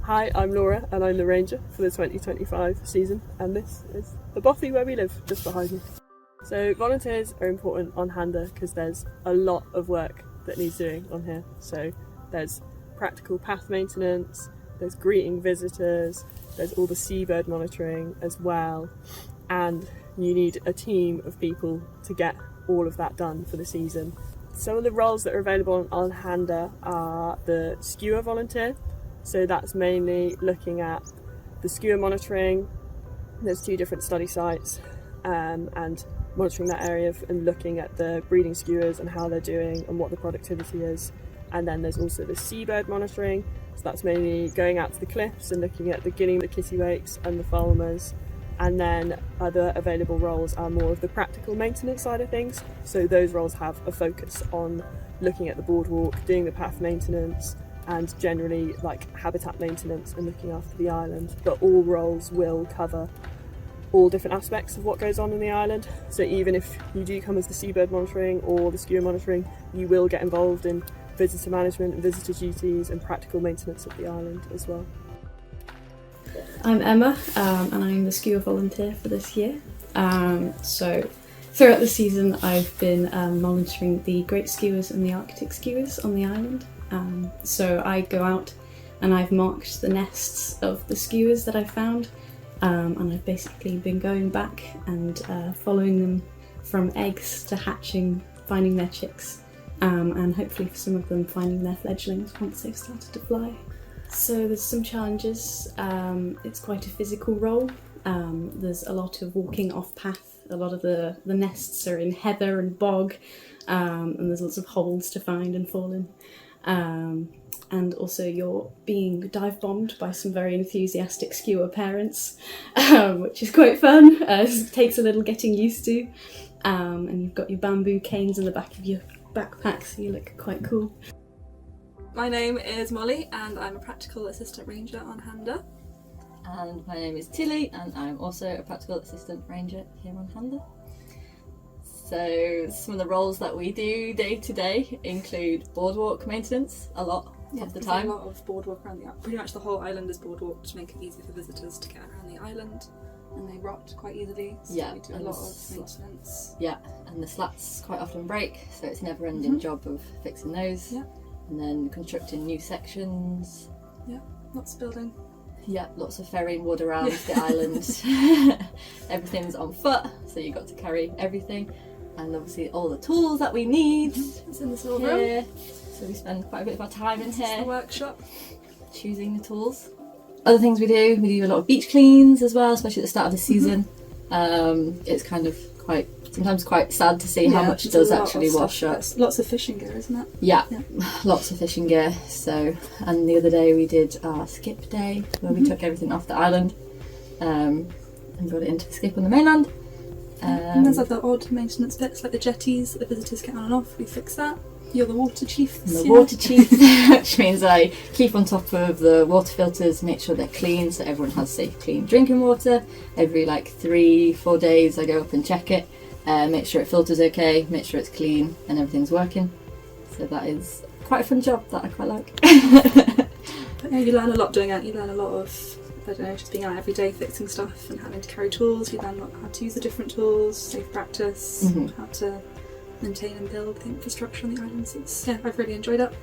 Hi, I'm Laura and I'm the ranger for the 2025 season, and this is the bothy where we live, just behind me. So volunteers are important on Handa because there's a lot of work that needs doing on here. So there's practical path maintenance, there's greeting visitors, there's all the seabird monitoring as well, and you need a team of people to get all of that done for the season. Some of the roles that are available on Handa are the skewer volunteer. So that's mainly looking at the skewer monitoring. There's 2 different study sites and monitoring that area and looking at the breeding skewers and how they're doing and what the productivity is. And then there's also the seabird monitoring. So that's mainly going out to the cliffs and looking at the guinea, the kittiwakes and the fulmars. And then other available roles are more of the practical maintenance side of things. So those roles have a focus on looking at the boardwalk, doing the path maintenance, and generally like habitat maintenance and looking after the island. But all roles will cover all different aspects of what goes on in the island. So even if you do come as the seabird monitoring or the skewer monitoring, you will get involved in visitor management and visitor duties and practical maintenance of the island as well. I'm Emma and I'm the skewer volunteer for this year. So throughout the season I've been monitoring the great skewers and the Arctic skewers on the island. So I go out and I've marked the nests of the skewers that I've found, and I've basically been going back and following them from eggs to hatching, finding their chicks, and hopefully for some of them finding their fledglings once they've started to fly. So there's some challenges. It's quite a physical role. There's a lot of walking off path. A lot of the nests are in heather and bog, and there's lots of holes to find and fall in. And also you're being dive bombed by some very enthusiastic skewer parents, which is quite fun. It takes a little getting used to, and you've got your bamboo canes in the back of your backpack, so you look quite cool. My name is Molly and I'm a practical assistant ranger on Handa. And my name is Tilly and I'm also a practical assistant ranger here on Handa. So some of the roles that we do day to day include boardwalk maintenance a lot of the time. A lot of boardwalk around the island. Pretty much the whole island is boardwalk to make it easy for visitors to get around the island, and they rot quite easily, so we do a lot of maintenance. Yeah, and the slats quite often break, so it's a never ending job of fixing those. Yeah. And then constructing new sections. Yeah, lots of building. Yeah, lots of ferrying wood around the island. Everything's on foot, so you've got to carry everything. And obviously all the tools that we need. It's in this little room. So we spend quite a bit of our time in here. It's the workshop. Choosing the tools. Other things we do a lot of beach cleans as well, especially at the start of the season. It's kind of sometimes quite sad to see how much does actually wash up. Lots of fishing gear, isn't it? Yeah, lots of fishing gear. So, and the other day we did our skip day where we took everything off the island and brought it into the skip on the mainland. And there's other odd maintenance bits like the jetties that the visitors get on and off. We fix that. You're the water chief. Water chief, which means I keep on top of the water filters, make sure they're clean so everyone has safe, clean drinking water. Every 3-4 days I go up and check it, make sure it filters okay, make sure it's clean and everything's working. So that is quite a fun job that I quite like. But yeah, you learn a lot doing it. You learn a lot of, just being out every day fixing stuff and having to carry tools. You learn how to use the different tools, safe practice, how to maintain and build the infrastructure on the islands. I've really enjoyed it.